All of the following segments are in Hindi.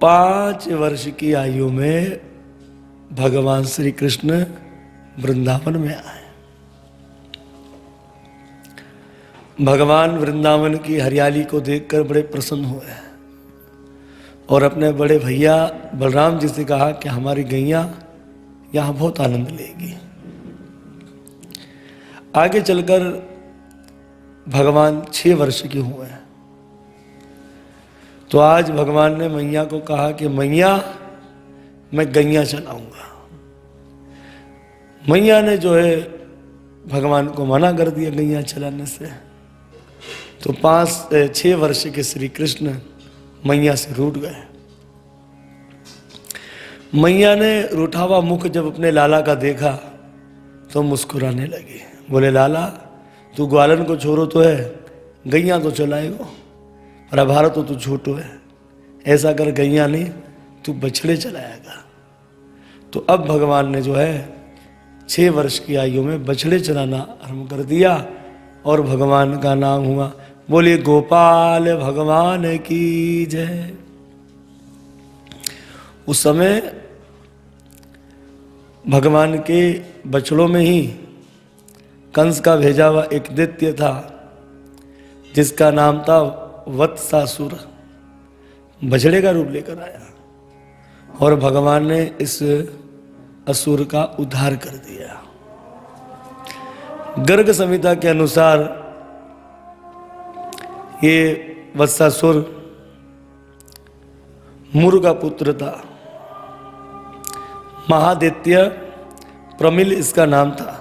5 वर्ष की आयु में भगवान श्री कृष्ण वृंदावन में आए। भगवान वृंदावन की हरियाली को देखकर बड़े प्रसन्न हुए और अपने बड़े भैया बलराम जी से कहा कि हमारी गैया यहाँ बहुत आनंद लेगी। आगे चलकर भगवान 6 वर्ष के हुए हैं तो आज भगवान ने मैया को कहा कि मैया मैं गैया चलाऊंगा। मैया ने जो है भगवान को मना कर दिया गैया चलाने से। तो 6 वर्ष के श्री कृष्ण मैया से रूठ गए। मैया ने रूठा हुआ मुख जब अपने लाला का देखा तो मुस्कुराने लगी। बोले लाला तू ग्वालन को छोड़ो तो है, गैया तो चलाएगो, और अभारा तो तू छोटो है, ऐसा कर गैया नहीं तू बछड़े चलाएगा। तो अब भगवान ने जो है 6 वर्ष की आयु में बछड़े चलाना आरंभ कर दिया और भगवान का नाम हुआ। बोलिए गोपाल भगवान की जय। उस समय भगवान के बछड़ों में ही कंस का भेजा हुआ एक दैत्य था जिसका नाम था वत्सासुर, बछड़े का रूप लेकर आया और भगवान ने इस असुर का उद्धार कर दिया। गर्ग संहिता के अनुसार ये वत्सासुर मुर का पुत्र था। महादैत्य प्रमिल इसका नाम था।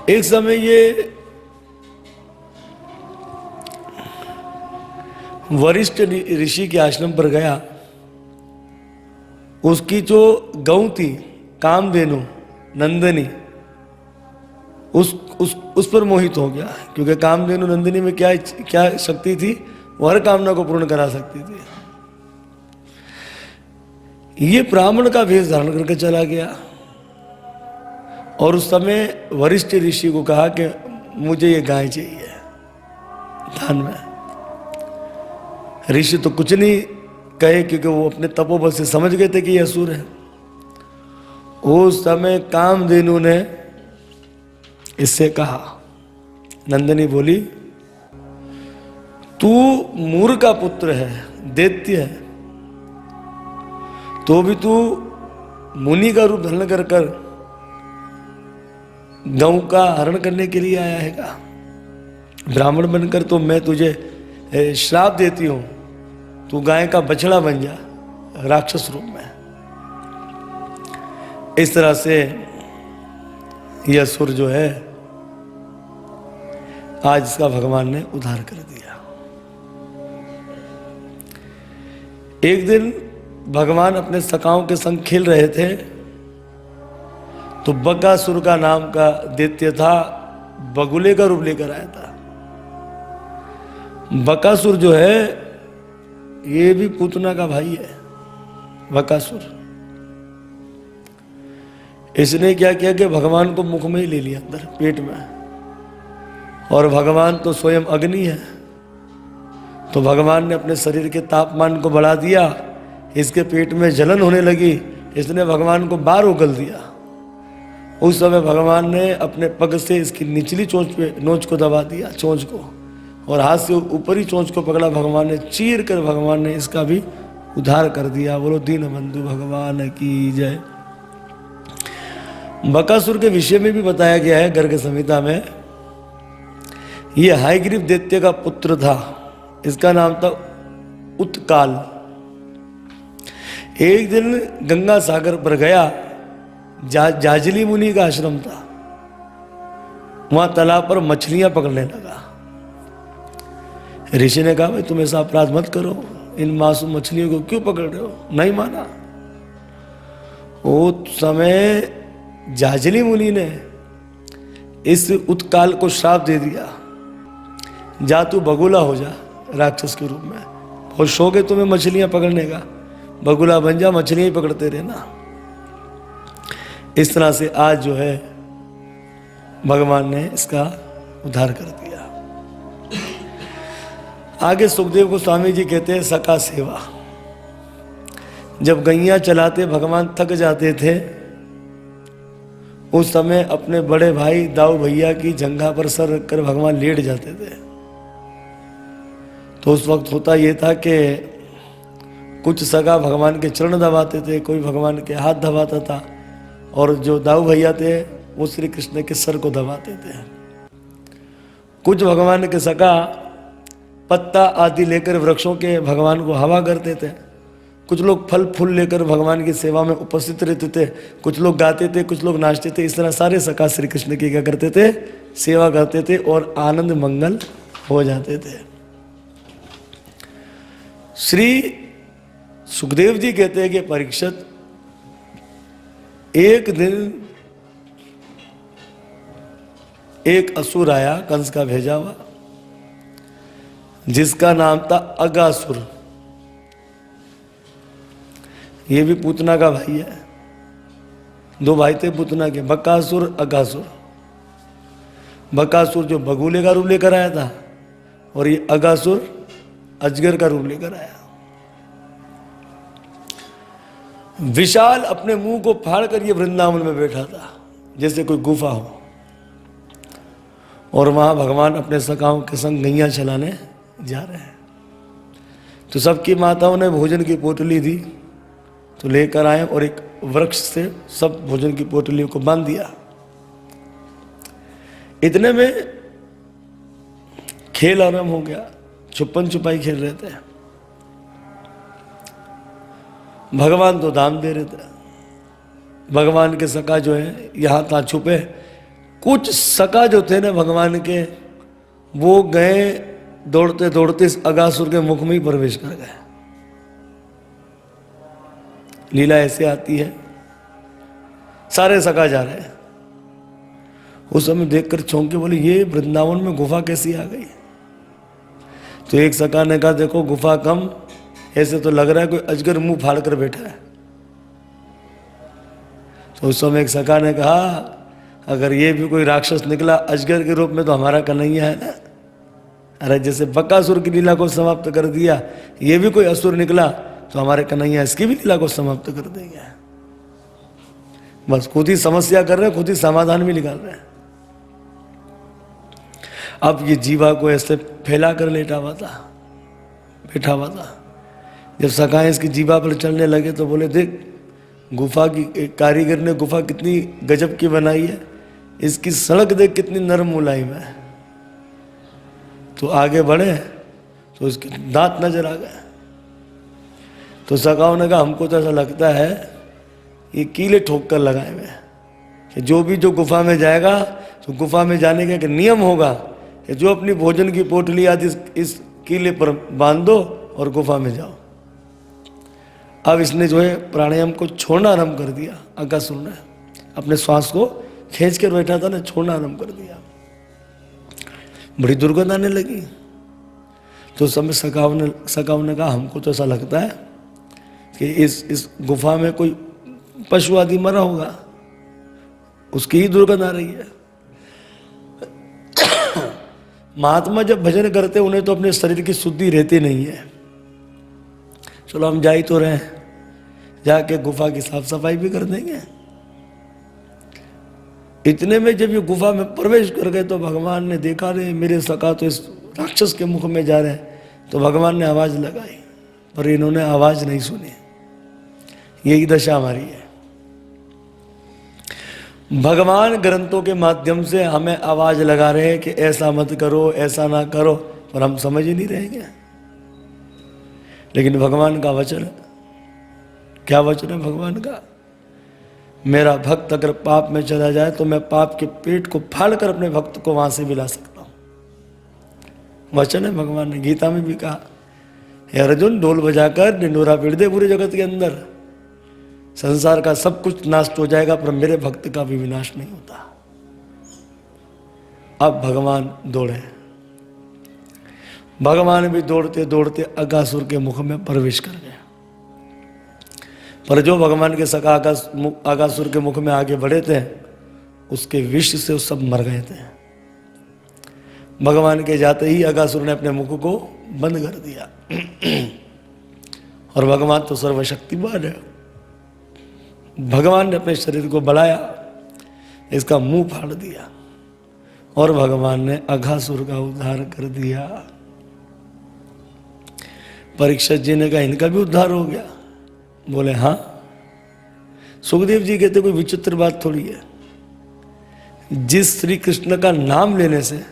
एक समय ये वरिष्ठ ऋषि के आश्रम पर गया। उसकी जो गौ थी कामधेनु नंदिनी, उस पर मोहित हो गया, क्योंकि कामधेनु नंदिनी में क्या शक्ति थी, वो हर कामना को पूर्ण करा सकती थी। ये ब्राह्मण का भेष धारण करके चला गया और उस समय वरिष्ठ ऋषि को कहा कि मुझे ये गाय चाहिए दान में। ऋषि तो कुछ नहीं कहे क्योंकि वो अपने तपोबल से समझ गए थे कि ये असुर है। उस समय कामधेनु ने इससे कहा, नंदिनी बोली तू मूर का पुत्र है, दैत्य है, तो भी तू मुनि का रूप धारण कर कर गौ का हरण करने के लिए आया है का? ब्राह्मण बनकर तो मैं तुझे श्राप देती हूं, तू गाय का बछड़ा बन जा राक्षस रूप में। इस तरह से यह असुर जो है आज इसका भगवान ने उद्धार कर दिया। एक दिन भगवान अपने सखाओं के संग खेल रहे थे तो बकासुर का नाम का दैत्य था, बगुले का रूप लेकर आया था। बकासुर जो है ये भी पूतना का भाई है। बकासुर इसने क्या किया कि भगवान को मुख में ही ले लिया, अंदर पेट में, और भगवान तो स्वयं अग्नि है तो भगवान ने अपने शरीर के तापमान को बढ़ा दिया। इसके पेट में जलन होने लगी, इसने भगवान को बाहर उगल दिया। उस समय भगवान ने अपने पग से इसकी निचली चोंच पे नोच को दबा दिया, चोंच को, और हाथ से ऊपरी चोंच को पकड़ा। भगवान ने चीर कर भगवान ने इसका भी उद्धार कर दिया। बोलो दीनबंधु भगवान की जय। बकासुर के विषय में भी बताया गया है गर्ग संहिता में। यह हयग्रीव दैत्य का पुत्र था, इसका नाम था उत्काल। एक दिन गंगा सागर पर गया, जाजली मुनि का आश्रम था, वहां तालाब पर मछलियां पकड़ने लगा। ऋषि ने कहा भाई तुम ऐसा अपराध मत करो, इन मासूम मछलियों को क्यों पकड़ रहे हो? नहीं माना। उस समय जाजली मुनि ने इस उत्काल को श्राप दे दिया, जा तू बगुला हो जा राक्षस के रूप में, बहुत शौक है तुम्हें मछलियां पकड़ने का, बगुला बन जा, मछलियां ही पकड़ते रहना। इस तरह से आज जो है भगवान ने इसका उद्धार कर दिया। आगे सुखदेव गोस्वामी जी कहते हैं सका सेवा। जब गैया चलाते भगवान थक जाते थे, उस समय अपने बड़े भाई दाऊ भैया की जंघा पर सर रखकर भगवान लेट जाते थे। तो उस वक्त होता यह था कि कुछ सगा भगवान के चरण दबाते थे, कोई भगवान के हाथ दबाता था, और जो दाऊ भैया थे वो श्री कृष्ण के सर को दबाते थे। कुछ भगवान के सगा पत्ता आदि लेकर वृक्षों के भगवान को हवा करते थे, कुछ लोग फल फूल लेकर भगवान की सेवा में उपस्थित रहते थे, कुछ लोग गाते थे, कुछ लोग नाचते थे। इस तरह सारे सखा श्री कृष्ण की क्या करते थे, सेवा करते थे और आनंद मंगल हो जाते थे। श्री सुखदेव जी कहते हैं कि परीक्षित, एक दिन एक असुर आया, कंस का भेजा हुआ, जिसका नाम था अगासुर। ये भी पूतना का भाई है, दो भाई थे पूतना के, बकासुर अगासुर। बकासुर जो बगुले का रूप लेकर आया था, और ये अगासुर अजगर का रूप लेकर आया। विशाल अपने मुंह को फाड़कर ये वृंदावन में बैठा था, जैसे कोई गुफा हो, और वहां भगवान अपने सखाओं के संग गैया चलाने जा रहे हैं। तो सबकी माताओं ने भोजन की पोटली दी, तो लेकर आए और एक वृक्ष से सब भोजन की पोटलियों को बांध दिया। इतने में खेल आरंभ हो गया, छुपन छुपाई खेल रहे थे। भगवान तो दाम दे रहे थे। भगवान के सखा जो है यहां तहां छुपे। कुछ सखा जो थे ना भगवान के, वो गए दौड़ते दौड़ते इस अगासुर के मुख में ही प्रवेश कर गए। लीला ऐसे आती है, सारे सखा जा रहे हैं। उस समय देखकर चौंके, बोले ये वृंदावन में गुफा कैसी आ गई। तो एक सखा ने कहा, देखो गुफा कम, ऐसे तो लग रहा है कोई अजगर मुंह फाड़ कर बैठा है। तो उस समय एक सखा ने कहा, अगर ये भी कोई राक्षस निकला अजगर के रूप में तो हमारा कन्हैया है ना। अरे जैसे बकासुर की लीला को समाप्त कर दिया, ये भी कोई असुर निकला तो हमारे कन्हैया इसकी भी लीला को समाप्त कर देंगे। बस खुद ही समस्या कर रहे हैं, खुद ही समाधान भी निकाल रहे हैं। अब ये जीवा को ऐसे फैला कर लेटा हुआ था, बैठा हुआ था। जब सखाएं इसकी जीवा पर चलने लगे तो बोले, देख गुफा की कारीगर ने गुफा कितनी गजब की बनाई है, इसकी सड़क देख कितनी नरम मुलायम है। तो आगे बढ़े तो इसके दांत नजर आ गए। तो सखाओं ने कहा, हमको तो ऐसा लगता है ये कीले ठोक कर लगाए हुए हैं, कि जो भी जो गुफा में जाएगा तो गुफा में जाने का एक नियम होगा कि जो अपनी भोजन की पोटली आदि इस कीले पर बांध दो और गुफा में जाओ। अब इसने जो है प्राणायाम को छोड़ना आरंभ कर दिया। अगासुर ने अपने श्वास को खींच कर बैठा था ना, छोड़ना आरंभ कर दिया। बड़ी दुर्गंध आने लगी। तो उस समय सखाओं ने कहा, हमको तो ऐसा लगता है कि इस गुफा में कोई पशु आदि मरा होगा, उसकी ही दुर्गंध आ रही है। महात्मा जब भजन करते उन्हें तो अपने शरीर की शुद्धि रहती नहीं है। चलो हम जा ही तो रहे हैं, जाके गुफा की साफ सफाई भी कर देंगे। इतने में जब ये गुफा में प्रवेश कर गए तो भगवान ने देखा, रे मेरे सखा तो इस राक्षस के मुख में जा रहे हैं। तो भगवान ने आवाज लगाई, पर इन्होंने आवाज नहीं सुनी। यही दशा हमारी है। भगवान ग्रंथों के माध्यम से हमें आवाज लगा रहे हैं कि ऐसा मत करो, ऐसा ना करो, पर हम समझ ही नहीं रहेंगे। लेकिन भगवान का वचन, क्या वचन है भगवान का? मेरा भक्त अगर पाप में चला जाए तो मैं पाप के पेट को फाड़कर अपने भक्त को वहां से भी ला सकता हूं। वचन है भगवान ने गीता में भी कहा, हे अर्जुन ढोल बजाकर ढिंढोरा पीट दे पूरे जगत के अंदर, संसार का सब कुछ नाश हो जाएगा पर मेरे भक्त का भी विनाश नहीं होता। अब भगवान दौड़े। भगवान भी दौड़ते दौड़ते अगासुर के मुख में प्रवेश कर गए। पर जो भगवान के सखा अगासुर के मुख में आगे बढ़े थे, उसके विष से वो सब मर गए थे। भगवान के जाते ही अगासुर ने अपने मुख को बंद कर दिया। और भगवान तो सर्वशक्तिमान है, भगवान ने अपने शरीर को बढ़ाया, इसका मुंह फाड़ दिया और भगवान ने अघासुर का उद्धार कर दिया। परीक्षित जी ने कहा इनका भी उद्धार हो गया? बोले हाँ। सुखदेव जी कहते कोई विचित्र बात थोड़ी है, जिस श्री कृष्ण का नाम लेने से,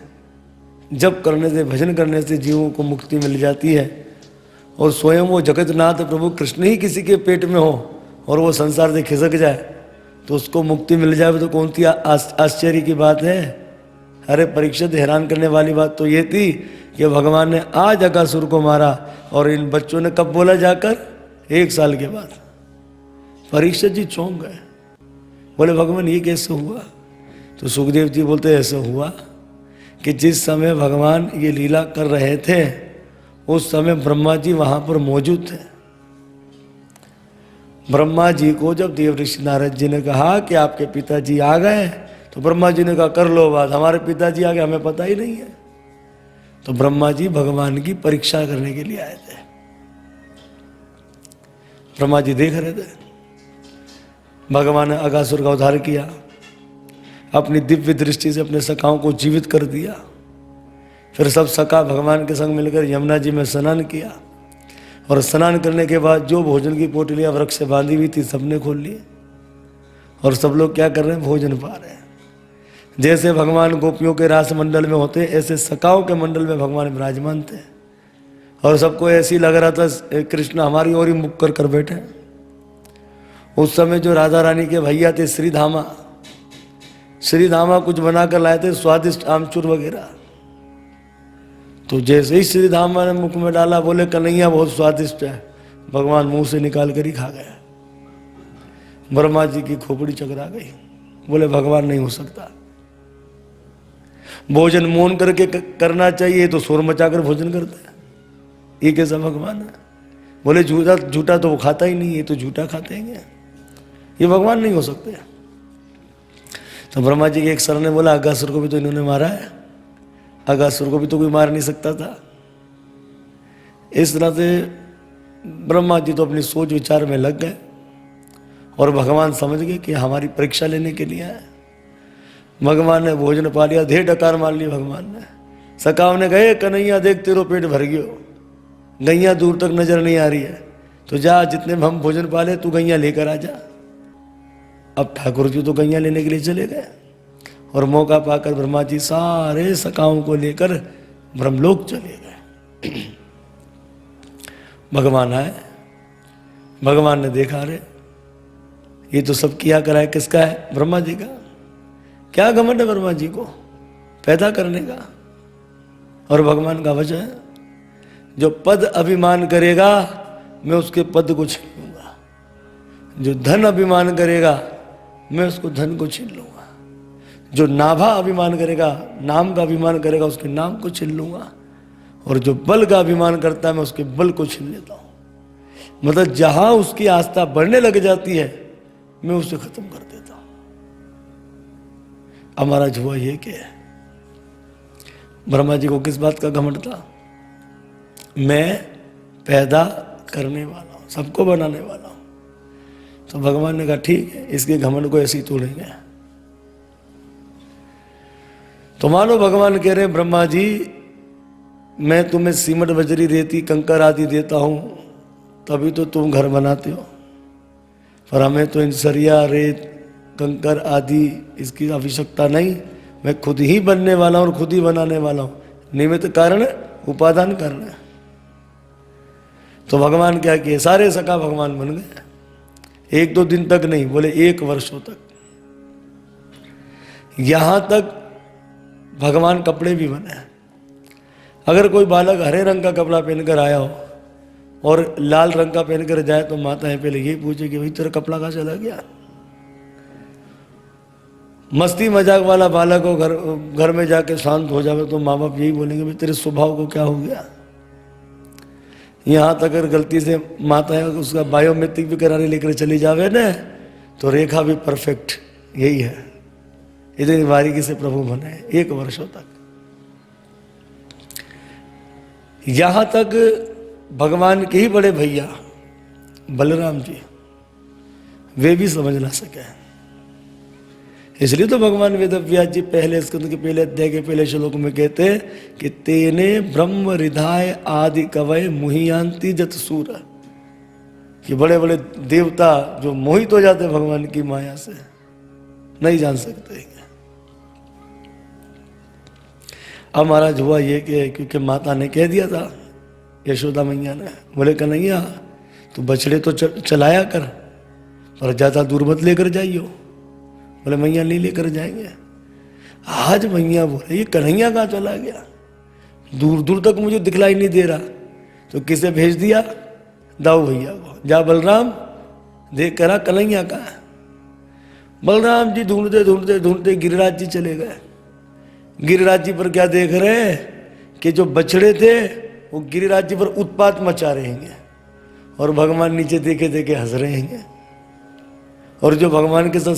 जप करने से, भजन करने से जीवों को मुक्ति मिल जाती है, और स्वयं वो जगतनाथ प्रभु कृष्ण ही किसी के पेट में हो और वो संसार से खिसक जाए तो उसको मुक्ति मिल जाए, तो कौन सी आश्चर्य की बात है। अरे परीक्षित, हैरान करने वाली बात तो ये थी कि भगवान ने आज अकासुर को मारा और इन बच्चों ने कब बोला जाकर? 1 साल के बाद। परीक्षित जी चौंक गए, बोले भगवान ये कैसे हुआ? तो सुखदेव जी बोलते ऐसा हुआ कि जिस समय भगवान ये लीला कर रहे थे उस समय ब्रह्मा जी वहां पर मौजूद थे। ब्रह्मा जी को जब देव ऋषि नारद जी ने कहा कि आपके पिताजी आ गए, तो ब्रह्मा जी ने कहा कर लो बात, हमारे पिताजी आ गए, हमें पता ही नहीं है। तो ब्रह्मा जी भगवान की परीक्षा करने के लिए आए थे। ब्रह्मा जी देख रहे थे भगवान ने अघासुर का उद्धार किया, अपनी दिव्य दृष्टि से अपने सखाओं को जीवित कर दिया। फिर सब सखा भगवान के संग मिलकर यमुना जी में स्नान किया, और स्नान करने के बाद जो भोजन की पोटलियां वृक्ष से बांधी हुई थी सबने खोल ली, और सब लोग क्या कर रहे हैं? भोजन पा रहे हैं। जैसे भगवान गोपियों के रास मंडल में होते ऐसे सखाओं के मंडल में भगवान विराजमान थे, और सबको ऐसी लग रहा था कृष्ण हमारी ओर ही मुख कर बैठे। उस समय जो राधा रानी के भैया थे श्रीधामा कुछ बनाकर लाए थे, स्वादिष्ट आमचूर वगैरह। तो जैसे ही श्रीधामा ने मुख में डाला, बोले कन्हैया बहुत स्वादिष्ट है, भगवान मुंह से निकाल कर ही खा गए। ब्रह्मा जी की खोपड़ी चकरा गई, बोले भगवान नहीं हो सकता, भोजन मौन करके करना चाहिए, तो शोर मचाकर भोजन करता है, ये कैसा भगवान है? बोले झूठा तो वो खाता ही नहीं, ये तो झूठा खाते हैं, ये भगवान नहीं हो सकते। तो ब्रह्मा जी के एक सर ने बोला अघासुर को भी तो इन्होंने मारा है, अघासुर को भी तो कोई मार नहीं सकता था। इस तरह से ब्रह्मा जी तो अपनी सोच विचार में लग गए, और भगवान समझ गए कि हमारी परीक्षा लेने के लिए आए। भगवान ने भोजन पा लिया, ढेर डकार मार ली भगवान ने। सखाओं ने कहे कन्हैया देख तेरो पेट भर गयो, गैया दूर तक नजर नहीं आ रही है, तो जा जितने हम भोजन पा ले तू गैया लेकर आ जा। अब ठाकुर जी तो गैया लेने के लिए चले गए, और मौका पाकर ब्रह्मा जी सारे सखाओं को लेकर ब्रह्मलोक चले गए। भगवान आए, भगवान ने देखा रे ये तो सब किया कराए किसका है? ब्रह्मा जी का। क्या घमंड है ब्रह्मा जी को पैदा करने का? और भगवान का वचन है जो पद अभिमान करेगा मैं उसके पद को छीन लूंगा, जो धन अभिमान करेगा मैं उसको धन को छीन लूंगा, जो नाभा अभिमान करेगा, नाम का अभिमान करेगा, उसके नाम को छीन लूंगा, और जो बल का अभिमान करता है मैं उसके बल को छीन लेता हूं। मतलब जहां उसकी आस्था बढ़ने लग जाती है मैं उसे खत्म कर देता हूं। हमारा हुआ ये क्या है? ब्रह्मा जी को किस बात का घमंड था? मैं पैदा करने वाला हूं, सबको बनाने वाला हूं। तो भगवान ने कहा ठीक है, इसके घमंड को ऐसे ही तोड़ेंगे। तो मानो भगवान कह रहे हैं ब्रह्मा जी मैं तुम्हें सीमेंट बजरी रेती कंकर आदि देता हूं तभी तो तुम घर बनाते हो, पर हमें तो इन सरिया रेत कंकर आदि इसकी आवश्यकता नहीं, मैं खुद ही बनने वाला हूं और खुद ही बनाने वाला हूं। निमित्त कारण उपादान कारण है। तो भगवान क्या किए? सारे सखा भगवान बन गए। 1-2 दिन तक नहीं, बोले 1 वर्षों तक। यहां तक भगवान कपड़े भी बने। अगर कोई बालक हरे रंग का कपड़ा पहनकर आया हो और लाल रंग का पहनकर जाए तो माताएं पहले यही पूछे कि भाई तेरा कपड़ा कहां चला गया? मस्ती मजाक वाला बालक हो घर में जाके शांत हो जावे तो माँ बाप यही बोलेंगे भाई तेरे स्वभाव को क्या हो गया। यहां तक अगर गलती से माताएं उसका बायोमेट्रिक भी कराने लेकर चली जावे ना तो रेखा भी परफेक्ट यही है। इतनी बारीकी से प्रभु बने 1 वर्षों तक। यहाँ तक भगवान के ही बड़े भैया बलराम जी, वे भी समझ ना सके। इसलिए तो भगवान वेदव्यास जी पहले स्कंद के पहले अध्याय के पहले श्लोक में कहते हैं कि तेने ब्रह्म हृदय आदि कवय मुहियांति जत सूर, कि बड़े बड़े देवता जो मोहित हो जाते हैं भगवान की माया से, नहीं जान सकते। अब महाराज हुआ ये कि क्योंकि माता ने कह दिया था, यशोदा मैया ने, बोले कन्हैया तू बछड़े तो चलाया कर, पर ज़्यादा दूर मत लेकर जाइयो। बोले मैया नहीं लेकर जाएंगे। आज मैया बोले ये कन्हैया कहाँ चला गया, दूर दूर तक मुझे दिखलाई नहीं दे रहा। तो किसे भेज दिया, दाऊ भैया को, जा बलराम देख करा कन्हैया कहाँ है। बलराम जी ढूंढते ढूंढते ढूंढते गिरिराज जी चले गए। गिरिराज जी पर क्या देख रहे हैं कि जो बछड़े थे वो गिरिराज जी पर उत्पात मचा रहे हैं, और भगवान नीचे देखे देखे हंस रहे हैं। और जो भगवान के साथ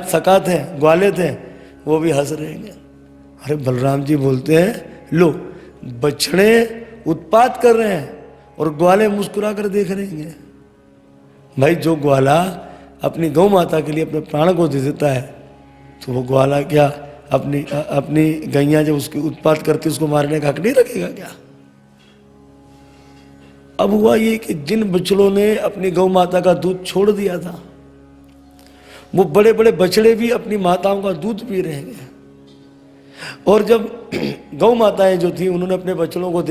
सका थे, ग्वाले थे, वो भी हंस रहे हैं। अरे बलराम जी बोलते हैं लो, बछड़े उत्पात कर रहे हैं और ग्वाले मुस्कुरा कर देख रहे हैं। भाई जो ग्वाला अपनी गौ माता के लिए अपने प्राण को दे देता है, तो वो ग्वाला क्या अपनी गैया जब उसकी उत्पात करती उसको मारने का हक नहीं रखेगा क्या? अब हुआ ये कि जिन बछड़ों ने अपनी गौ माता का दूध छोड़ दिया था, वो बड़े बड़े बछड़े भी अपनी माताओं का दूध पी रहे हैं। और जब गौ माताएं जो थी उन्होंने अपने बछड़ों को